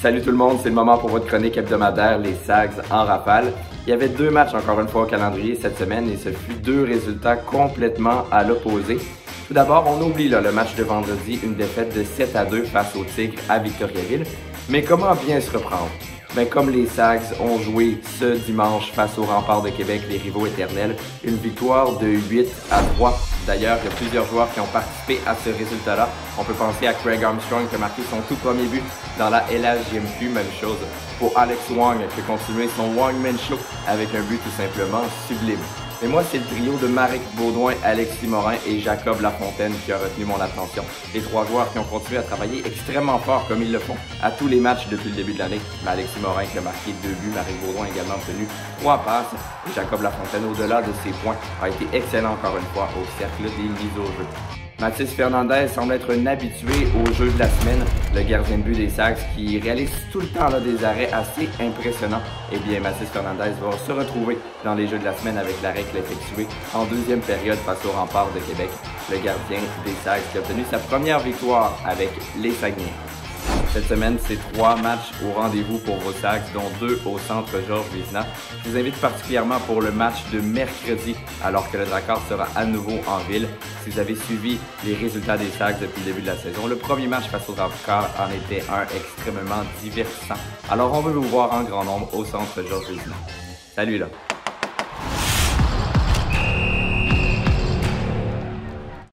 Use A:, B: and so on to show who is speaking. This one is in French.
A: Salut tout le monde, c'est le moment pour votre chronique hebdomadaire, les Sags en rafale. Il y avait 2 matchs encore une fois au calendrier cette semaine et ce fut 2 résultats complètement à l'opposé. Tout d'abord, on oublie le match de vendredi, une défaite de 7-2 face aux Tigres à Victoriaville. Mais comment bien se reprendre? Comme les Sags ont joué ce dimanche face aux Remparts de Québec, les rivaux éternels, une victoire de 8-3. D'ailleurs, il y a plusieurs joueurs qui ont participé à ce résultat-là. On peut penser à Craig Armstrong qui a marqué son tout premier but dans la LHJMQ. Même chose pour Alex Wong qui a continué son Wongman Show avec un but tout simplement sublime. Et moi, c'est le trio de Marek Baudouin, Alexis Morin et Jacob Lafontaine qui a retenu mon attention. Les 3 joueurs qui ont continué à travailler extrêmement fort comme ils le font à tous les matchs depuis le début de l'année. Alexis Morin qui a marqué 2 buts, Marek Baudouin a également obtenu 3 passes. Et Jacob Lafontaine, au-delà de ses points, a été excellent encore une fois au cercle des mises au jeu. Mathis Fernandez semble être un habitué au jeu de la semaine, le gardien de but des Sags qui réalise tout le temps des arrêts assez impressionnants. Eh bien, Mathis Fernandez va se retrouver dans les jeux de la semaine avec l'arrêt qu'il a effectué en deuxième période face aux Remparts de Québec. Le gardien des Sags qui a obtenu sa première victoire avec les Saguenayens. Cette semaine, c'est 3 matchs au rendez-vous pour vos Sags, dont 2 au centre Georges Vézina. Je vous invite particulièrement pour le match de mercredi, alors que le Drakkar sera à nouveau en ville. Si vous avez suivi les résultats des Sags depuis le début de la saison, le premier match face au Drakkar en était un extrêmement divertissant. Alors on veut vous voir en grand nombre au centre Georges Vézina. Salut là!